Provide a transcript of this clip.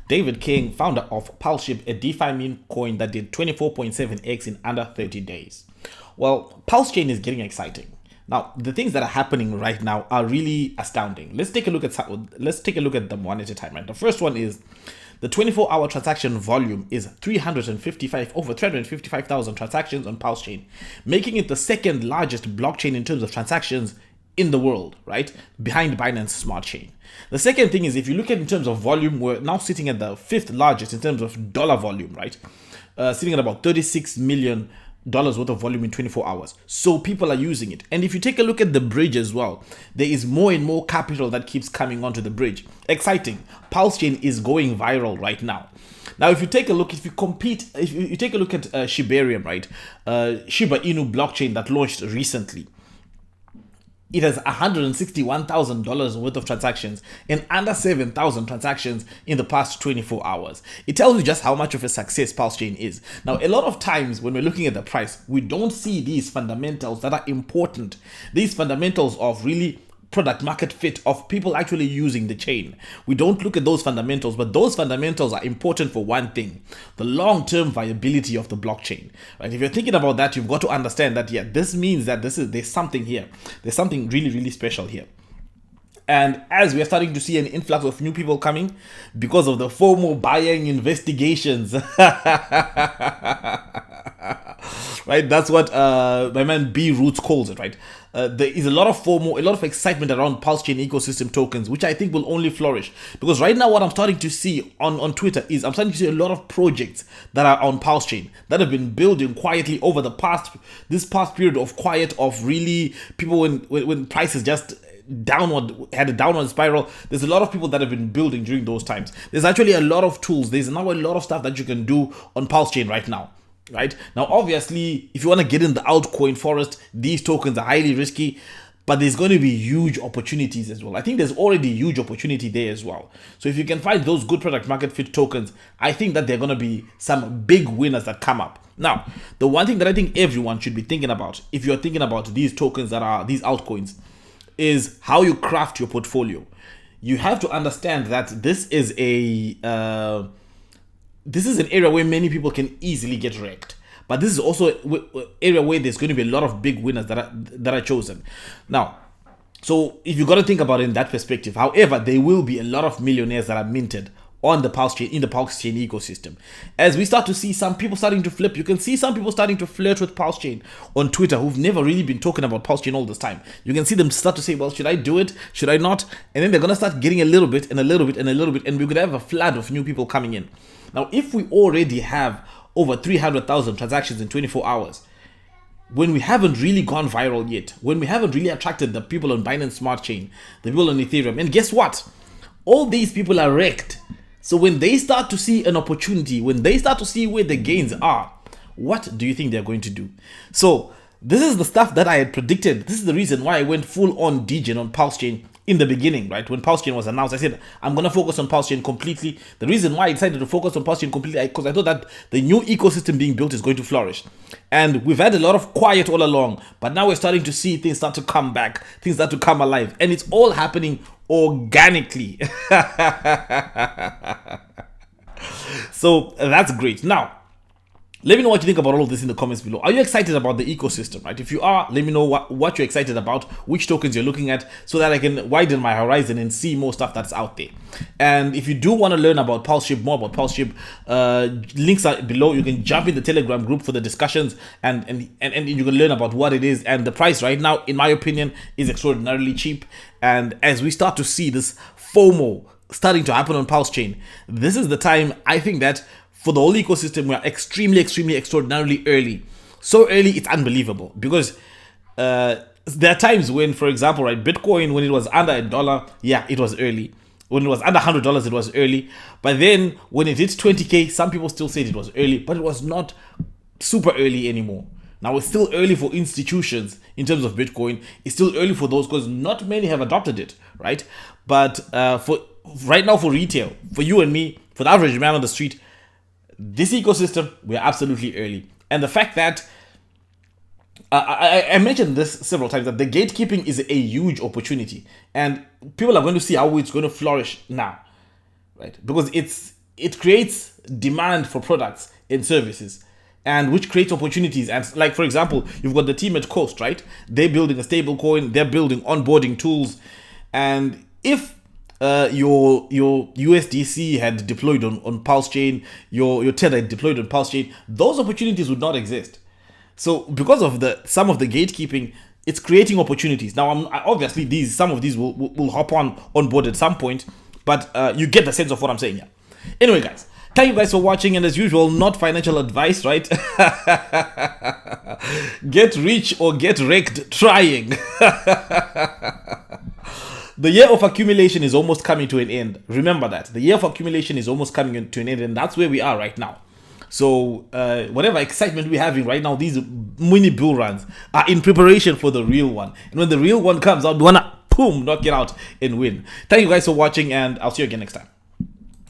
David King, founder of PulseShib, a DeFi meme coin that did 24.7x in under 30 days. Well, PulseChain is getting exciting. Now, the things that are happening right now are really astounding. Let's take a look at them one at a time. Right? The first one is the 24-hour transaction volume is over 355,000 transactions on PulseChain, making it the second largest blockchain in terms of transactions in the world, right? Behind Binance Smart Chain. The second thing is, if you look at in terms of volume, we're now sitting at the fifth largest in terms of dollar volume, right? Sitting at about $36 million worth of volume in 24 hours. So people are using it. And if you take a look at the bridge as well, there is more and more capital that keeps coming onto the bridge. Exciting. PulseChain is going viral right now. Now, if you take a look, if you take a look at Shibarium, right? Shiba Inu blockchain that launched recently. It has $161,000 worth of transactions and under 7,000 transactions in the past 24 hours. It tells you just how much of a success PulseChain is. Now, a lot of times when we're looking at the price, we don't see these fundamentals that are important. These fundamentals of really product market fit of people actually using the chain. We don't look at those fundamentals, but those fundamentals are important for one thing: the long-term viability of the blockchain. Right? If you're thinking about that, you've got to understand that this means that there's something here. There's something really, really special here. And as we are starting to see an influx of new people coming because of the FOMO buying investigations, right? That's what my man B Roots calls it, right? There is a lot of FOMO, a lot of excitement around PulseChain ecosystem tokens, which I think will only flourish. Because right now what I'm starting to see on Twitter is I'm starting to see a lot of projects that are on PulseChain that have been building quietly over this past period of quiet, of really people when prices just had a downward spiral. There's a lot of people that have been building during those times. There's actually a lot of tools. There's now a lot of stuff that you can do on PulseChain right now. Right now, obviously, if you want to get in the altcoin forest, these tokens are highly risky, but there's going to be huge opportunities as well. I think there's already huge opportunity there as well. So if you can find those good product market fit tokens, I think that there are going to be some big winners that come up. Now, the one thing that I think everyone should be thinking about, if you're thinking about these tokens that are these altcoins, is how you craft your portfolio. You have to understand that this is an area where many people can easily get wrecked. But this is also an area where there's going to be a lot of big winners that are chosen. Now, so if you got to think about it in that perspective, however, there will be a lot of millionaires that are minted on the PulseChain, in the PulseChain ecosystem. As we start to see some people starting to flip, you can see some people starting to flirt with PulseChain on Twitter who've never really been talking about PulseChain all this time. You can see them start to say, well, should I do it? Should I not? And then they're going to start getting a little bit and a little bit and a little bit, and we're going to have a flood of new people coming in. Now, if we already have over 300,000 transactions in 24 hours, when we haven't really gone viral yet, when we haven't really attracted the people on Binance Smart Chain, the people on Ethereum, and guess what? All these people are wrecked. So when they start to see an opportunity, when they start to see where the gains are, what do you think they're going to do? So this is the stuff that I had predicted. This is the reason why I went full on degen on PulseChain in the beginning, right? When PulseChain was announced, I said, I'm going to focus on PulseChain completely. The reason why I decided to focus on PulseChain completely, because I thought that the new ecosystem being built is going to flourish. And we've had a lot of quiet all along, but now we're starting to see things start to come back, things start to come alive, and it's all happening organically. So that's great. Now, let me know what you think about all of this in the comments below. Are you excited about the ecosystem, right? If you are, let me know what you're excited about, which tokens you're looking at, so that I can widen my horizon and see more stuff that's out there. And if you do want to learn about PulseShib, more about PulseShib, links are below. You can jump in the Telegram group for the discussions, and you can learn about what it is. And the price right now, in my opinion, is extraordinarily cheap. And as we start to see this FOMO starting to happen on PulseChain, this is the time, I think, that for the whole ecosystem, we are extremely, extraordinarily early. So early, it's unbelievable. Because there are times when, for example, right, Bitcoin, when it was under $1, yeah, it was early. When it was under $100, it was early. But then when it hit 20K, some people still said it was early, but it was not super early anymore. Now, it's still early for institutions in terms of Bitcoin. It's still early for those because not many have adopted it, right? But for right now, for retail, for you and me, for the average man on the street, this ecosystem, we're absolutely early. And the fact that I mentioned this several times, that the gatekeeping is a huge opportunity, and people are going to see how it's going to flourish now, right? Because it creates demand for products and services, and which creates opportunities. And like, for example, you've got the team at Coast, right? They're building a stable coin, they're building onboarding tools. And if your USDC had deployed on PulseChain, your Tether had deployed on PulseChain, those opportunities would not exist. So because of some of the gatekeeping, it's creating opportunities. Now, obviously some of these will hop on board at some point, but you get the sense of what I'm saying here. Anyway, guys, thank you guys for watching, and as usual, not financial advice, right? Get rich or get wrecked trying. The year of accumulation is almost coming to an end. Remember that. The year of accumulation is almost coming to an end, and that's where we are right now. So whatever excitement we're having right now, these mini bull runs are in preparation for the real one. And when the real one comes out, we wanna boom, knock it out and win. Thank you guys for watching, and I'll see you again next time.